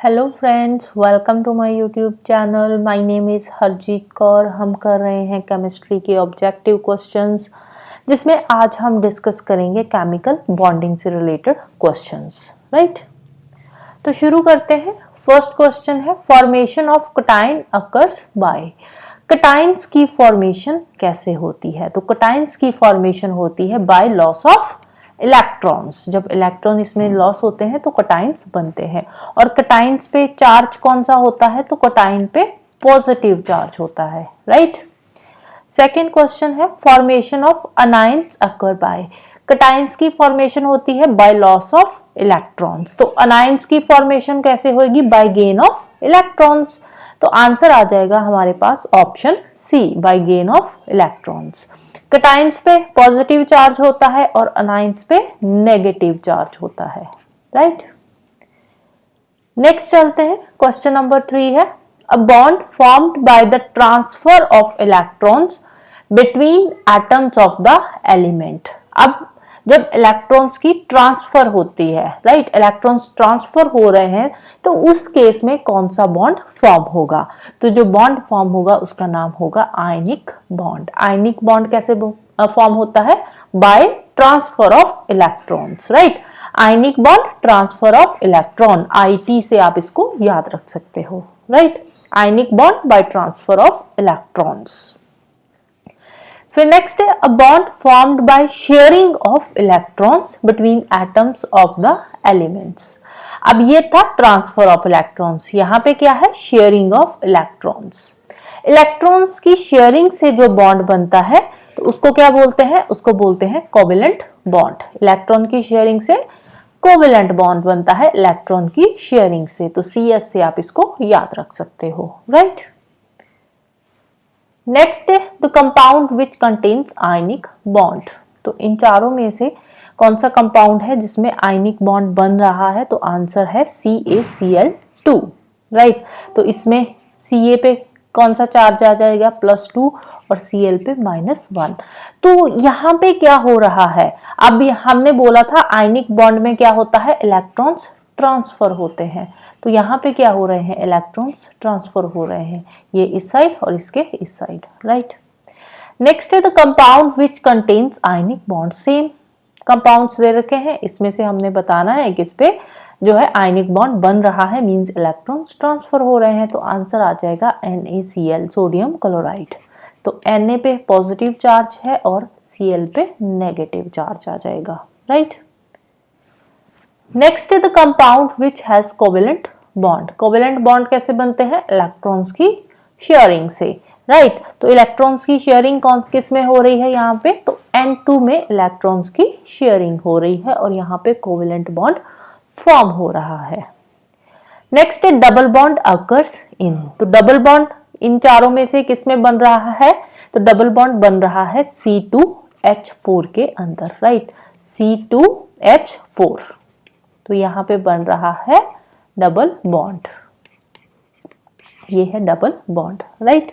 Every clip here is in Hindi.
Hello friends, welcome to my YouTube channel. My name is Harjeet Kaur. हम कर रहे हैं केमिस्ट्री के ऑब्जेक्टिव क्वेश्चंस, जिसमें आज हम डिस्कस करेंगे केमिकल बॉन्डिंग से रिलेटेड क्वेश्चंस। राइट, तो शुरू करते हैं। फर्स्ट क्वेश्चन है, formation of cation occurs by. Cations की फॉर्मेशन कैसे होती है? तो कटाइंस की फॉर्मेशन होती है बाय लॉस ऑफ इलेक्ट्रॉन्स। जब इलेक्ट्रॉन इसमें लॉस होते हैं तो कटाइंस बनते हैं। और कटाइंस पे चार्ज कौन सा होता है? तो कटाइन पे पॉजिटिव चार्ज होता है। राइट। सेकेंड क्वेश्चन है, formation of अनाइंस occur by. Cations की फॉर्मेशन होती है बाय लॉस ऑफ इलेक्ट्रॉन्स। तो अनाइंस की फॉर्मेशन कैसे होगी? By gain of electrons. तो आंसर आ जाएगा हमारे पास option C, by gain of electrons. Cations पे पॉजिटिव चार्ज होता है और अनाइंस पे नेगेटिव चार्ज होता है। राइट। नेक्स्ट चलते हैं। क्वेश्चन नंबर 3 है, a bond formed by the transfer of electrons between atoms of the element. अब जब इलेक्ट्रॉन्स की ट्रांसफर होती है, राइट, इलेक्ट्रॉन्स ट्रांसफर हो रहे हैं, तो उस केस में कौन सा बॉन्ड फॉर्म होगा? तो जो बॉन्ड फॉर्म होगा उसका नाम होगा आयनिक बॉन्ड। आयनिक बॉन्ड कैसे फॉर्म होता है? By transfer of electrons. Right, ionic bond transfer of electron, IT से आप इसको याद रख सकते हो। Right, ionic bond by transfer of electrons. फिर नेक्स्ट है, a bond formed by sharing of electrons between atoms of the elements. अब ये था ट्रांसफर ऑफ इलेक्ट्रॉन्स, यहाँ पे क्या है? Sharing of electrons. इलेक्ट्रॉन्स की शेयरिंग से जो बॉन्ड बनता है तो उसको क्या बोलते हैं? उसको बोलते हैं कोवेलेंट बॉन्ड। इलेक्ट्रॉन की शेयरिंग से कोवेलेंट बॉन्ड बनता है इलेक्ट्रॉन की शेयरिंग से। तो CS से आप इसको याद रख सकते हो। राइट। नेक्स्ट है, the compound which contains ionic bond. तो इन चारों में से कौन सा कंपाउंड है जिसमें आयनिक बॉन्ड बन रहा है? तो आंसर है CaCl2। राइट, तो इसमें Ca पे कौन सा चार्ज आ जाएगा? +2 और Cl पे -1। तो यहाँ पे क्या हो रहा है? अब हमने बोला था आयनिक बॉन्ड में क्या होता है? इलेक्ट्रॉन्स ट्रांसफर होते हैं। तो यहाँ पे क्या हो रहे हैं? इलेक्ट्रॉन्स ट्रांसफर हो रहे हैं, ये इस साइड और इसके इस साइड। राइट। नेक्स्ट है, the compound which contains ionic bond. Same compounds दे रखे हैं, इसमें से हमने बताना है कि इस पे जो है आयनिक बॉन्ड बन रहा है, मींस इलेक्ट्रॉन्स ट्रांसफर हो रहे हैं। तो आंसर आ जाएगा NaCl, सोडियम क्लोराइड। तो Na पे पॉजिटिव चार्ज है और Cl पे नेगेटिव चार्ज आ जाएगा। राइट। नेक्स्ट है the compound which has covalent bond. Covalent bond कैसे बनते हैं? इलेक्ट्रॉन्स की शेयरिंग से। राइट, तो इलेक्ट्रॉन्स की शेयरिंग कौन किस में हो रही है यहाँ पे? तो N2 में इलेक्ट्रॉन्स की शेयरिंग हो रही है और यहाँ पे कोवेलेंट बॉन्ड फॉर्म हो रहा है। नेक्स्ट है, डबल बॉन्ड अकर्स इन। तो डबल बॉन्ड इन चारों में से किस में बन रहा है? तो डबल बॉन्ड बन रहा है C2H4 के अंदर। Right, C2H4। तो यहाँ पे बन रहा है डबल बॉन्ड, ये है डबल बॉन्ड। राइट।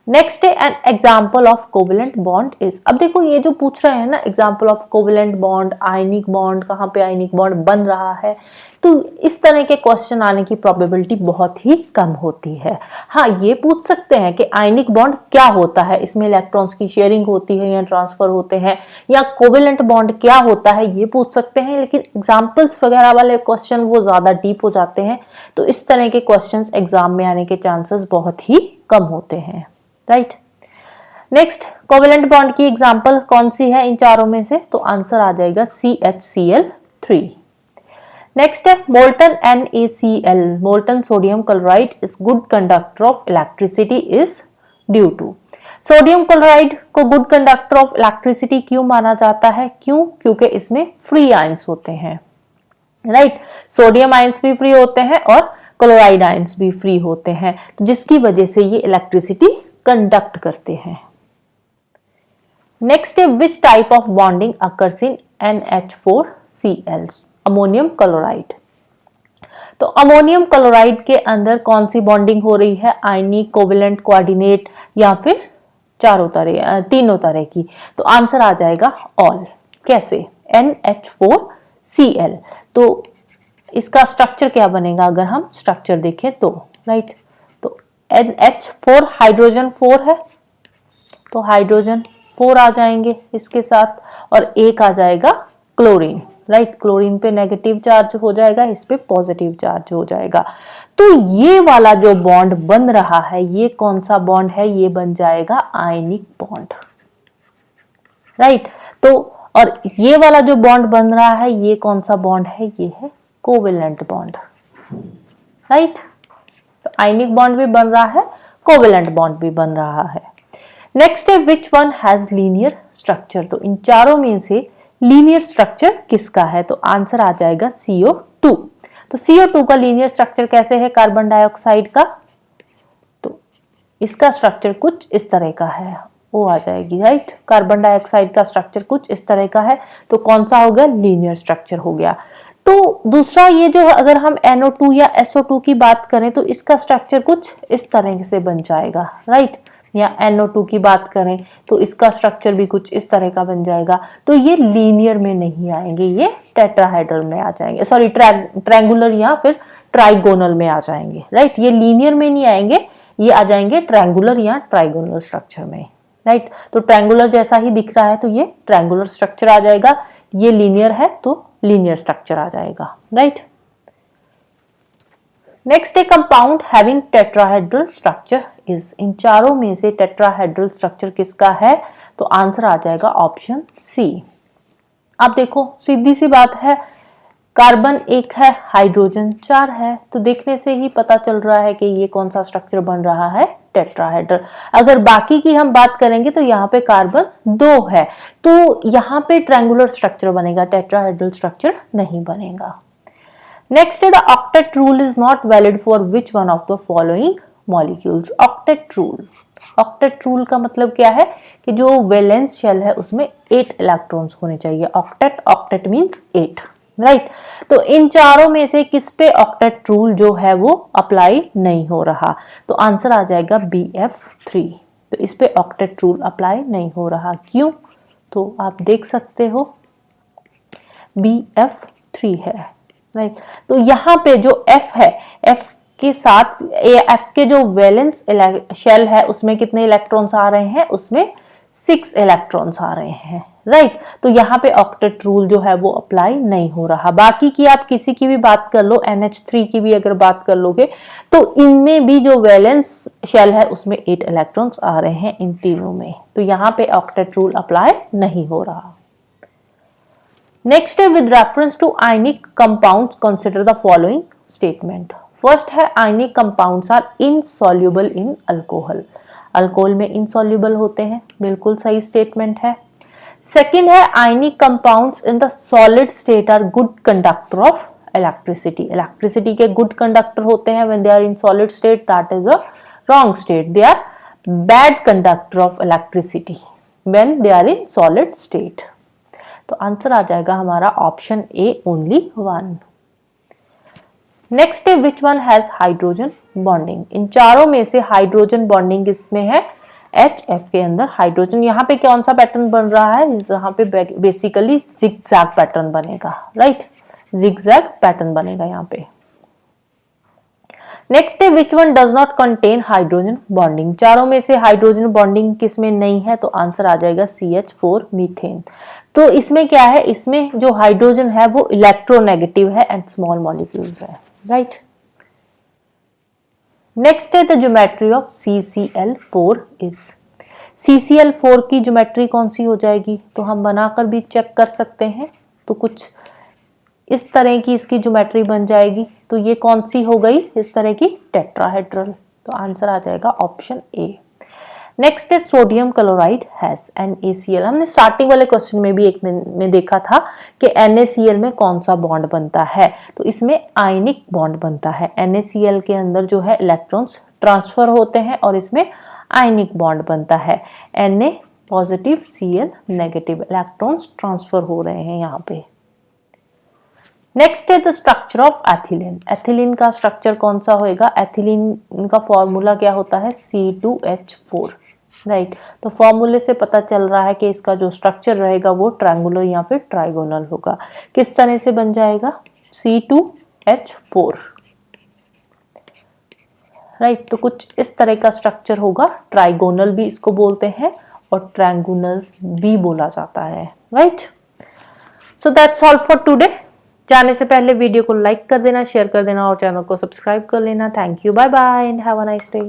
नेक्स्ट है, an example of covalent bond is. अब देखो ये जो पूछ रहे हैं ना, example of covalent bond, ionic bond, कहाँ पे आयनिक बॉन्ड बन रहा है, तो इस तरह के क्वेश्चन आने की प्रोबेबिलिटी बहुत ही कम होती है। हाँ, ये पूछ सकते हैं कि आयनिक बॉन्ड क्या होता है, इसमें इलेक्ट्रॉन्स की शेयरिंग होती है या ट्रांसफर होते हैं, या कोवेलेंट बॉन्ड क्या होता है, ये पूछ सकते हैं। लेकिन एग्जाम्पल्स वगैरह वाले क्वेश्चन वो ज्यादा डीप हो जाते हैं, तो इस तरह के क्वेश्चन एग्जाम में आने के चांसेस बहुत ही कम होते हैं। राइट। नेक्स्ट, कोवेलेंट बॉन्ड की एग्जांपल कौन सी है इन चारों में से? तो आंसर आ जाएगा CHCl3। नेक्स्ट है, molten NaCl, molten sodium chloride is good conductor of electricity is due to. Sodium chloride को गुड कंडक्टर ऑफ इलेक्ट्रिसिटी क्यों माना जाता है? क्यों? क्योंकि इसमें फ्री आयंस होते हैं। राइट, सोडियम आयंस भी फ्री होते हैं और क्लोराइड आयंस भी फ्री होते हैं, तो जिसकी वजह से ये इलेक्ट्रिसिटी कंडक्ट करते हैं। नेक्स्ट है, which type of bonding occurs in NH4Cl, ammonium chloride. तो अमोनियम क्लोराइड के अंदर कौन सी बॉन्डिंग हो रही है? आयनिक, कोवेलेंट, कोऑर्डिनेट, या फिर तीनों तरह की। तो आंसर आ जाएगा ऑल। कैसे? NH4Cl। तो इसका स्ट्रक्चर क्या बनेगा अगर हम स्ट्रक्चर देखें तो, राइट। तो NH4 हाइड्रोजन 4 है, तो हाइड्रोजन 4 आ जाएंगे इसके साथ, और एक आ जाएगा क्लोरीन, राइट। क्लोरीन पे नेगेटिव चार्ज हो जाएगा, इस पे पॉजिटिव चार्ज हो जाएगा। तो ये वाला जो बॉन्ड बन रहा है, ये कौन सा बॉन्ड है, ये बन जाएगा आयनिक बॉन्ड, राइट। तो और ये वाला जो बॉन्ड बन रहा है, ये कौन सा बॉन्ड है, ये है कोवेलेंट बॉन्ड, राइट। तो आयनिक बॉन्ड भी बन रहा है, कोवेलेंट बॉन्ड भी बन रहा है। नेक्स्ट है which one has linear structure. तो इन चारों में से लीनियर स्ट्रक्चर किसका है, तो आंसर आ जाएगा CO2। तो CO2 का लीनियर स्ट्रक्चर कैसे है कार्बन डाइऑक्साइड का, तो इसका स्ट्रक्चर कुछ इस तरह का है, वो आ जाएगी, राइट। कार्बन डाइऑक्साइड का स्ट्रक्चर कुछ इस तरह का है, तो कौन सा हो गया, लीनियर स्ट्रक्चर हो गया। तो दूसरा ये जो अगर हम NO2 या SO2 की बात करें, तो इसका स्ट्रक्चर कुछ इस तरह से बन जाएगा, राइट। या NO2 की बात करें तो इसका स्ट्रक्चर भी कुछ इस तरह का बन जाएगा। तो ये लीनियर में नहीं आएंगे, ये टेट्राहेड्रल में आ जाएंगे, सॉरी ट्रायंगुलर या फिर ट्राइगोनल में आ जाएंगे, राइट। ये लीनियर में नहीं आएंगे, ये आ जाएंगे ट्रायंगुलर या ट्राइगोनल स्ट्रक्चर में, राइट। तो ट्रायंगुलर जैसा ही दिख रहा है तो ये ट्रायंगुलर स्ट्रक्चर आ जाएगा, ये लीनियर है तो लीनियर स्ट्रक्चर आ जाएगा, राइट। नेक्स्ट है compound having tetrahedral structure is. इन चारों में से टेट्राहेड्रल स्ट्रक्चर किसका है, तो आंसर आ जाएगा ऑप्शन सी। आप देखो सीधी सी बात है, कार्बन 1 है, हाइड्रोजन 4 है, तो देखने से ही पता चल रहा है कि ये कौन सा स्ट्रक्चर बन रहा है, टेट्राहेड्रल। अगर बाकी की हम बात करेंगे तो यहाँ पे कार्बन 2 है, तो यहाँ पे ट्रायंगुलर स्ट्रक्चर बनेगा, टेट्राहेड्रल स्ट्रक्चर नहीं बनेगा। नेक्स्ट है the octet rule is not valid for which one of the following molecules. Octet rule, octet rule का मतलब क्या है कि जो वैलेंस शेल है उसमें 8 इलेक्ट्रॉन्स होने चाहिए। Octet, octet means 8, right. तो इन चारों में से किस पे ऑक्टेट रूल जो है वो अप्लाई नहीं हो रहा, तो आंसर आ जाएगा BF3। तो इस पे ऑक्टेट रूल अप्लाई नहीं हो रहा, क्यों, तो आप देख सकते हो BF3 है, राइट। तो यहाँ पे जो F है, F के साथ F के जो वैलेंस शेल है उसमें कितने इलेक्ट्रॉन्स आ रहे हैं, उसमें 6 इलेक्ट्रॉन्स आ रहे हैं, राइट। तो यहाँ पे ऑक्टेट रूल जो है वो अप्लाई नहीं हो रहा। बाकी की आप किसी की भी बात कर लो, NH3 की भी अगर बात कर लोगे तो इनमें भी जो वैलेंस शेल है उसमें 8 इलेक्ट्रॉन्स आ रहे हैं इन तीनों में, तो यहाँ पे ऑक्टेट रूल अप्लाई नहीं हो रहा। नेक्स्ट है with reference to ionic compounds consider the following statement. First है ionic compounds are insoluble in alcohol. Alcohol में इनसॉल्युबल होते हैं, बिल्कुल सही स्टेटमेंट है। सेकेंड है ionic compounds in the solid state are good conductor of electricity. Electricity के गुड कंडक्टर होते हैं when they are in solid state, that is a wrong state, they are bad conductor of electricity when they are in solid state. तो आंसर आ जाएगा हमारा ऑप्शन ए, ओनली 1। नेक्स्ट है which one has hydrogen bonding. इन चारों में से हाइड्रोजन बॉन्डिंग किसमें है, HF के अंदर हाइड्रोजन। यहाँ पे कौन सा पैटर्न बन रहा है, यहाँ पे बेसिकली जिगजैग पैटर्न बनेगा, राइट। जिगजैग पैटर्न बनेगा यहाँ पे। नेक्स्ट है which one does not contain hydrogen bonding. चारों में से हाइड्रोजन बॉन्डिंग किसमें नहीं है, तो आंसर आ जाएगा CH4 मीथेन। तो इसमें क्या है, इसमें जो हाइड्रोजन है वो इलेक्ट्रोनेगेटिव है एंड स्मॉल मॉलिक्यूल्स है, राइट। नेक्स्ट है the geometry of CCl4 is. CCl4 की ज्योमेट्री कौन सी हो जाएगी, तो हम बनाकर भी चेक कर सकते हैं। तो कुछ इस तरह की इसकी ज्योमेट्री बन जाएगी, तो ये कौन सी हो गई, इस तरह की टेट्राहेड्रल। तो आंसर आ जाएगा ऑप्शन ए। नेक्स्ट है सोडियम क्लोराइड हैज NaCl। हमने स्टार्टिंग वाले क्वेश्चन में भी एक में देखा था कि NaCl में कौन सा बॉन्ड बनता है, तो इसमें आयनिक बॉन्ड बनता है। NaCl के अंदर जो है इलेक्ट्रॉन्स ट्रांसफर होते हैं और इसमें आयनिक बॉन्ड बनता है। Na positive, Cl negative, electrons transfer हो रहे हैं यहाँ पे। नेक्स्ट है the structure of ethylene. Ethylene का स्ट्रक्चर कौन सा होएगा, एथिलीन का फॉर्मूला क्या होता है, C2H4, राइट। तो फॉर्मूले से पता चल रहा है कि इसका जो स्ट्रक्चर रहेगा वो ट्रायंगुलर या फिर ट्राइगोनल होगा। किस तरह से बन जाएगा, C2 H4, राइट। तो कुछ इस तरह का स्ट्रक्चर होगा, ट्राइगोनल भी इसको बोलते हैं और ट्रायंगुलर भी बोला जाता है, right. So that's all for today. जाने से पहले वीडियो को लाइक कर देना, शेयर कर देना और चैनल को सब्सक्राइब कर लेना। Thank you, bye bye and have a nice day.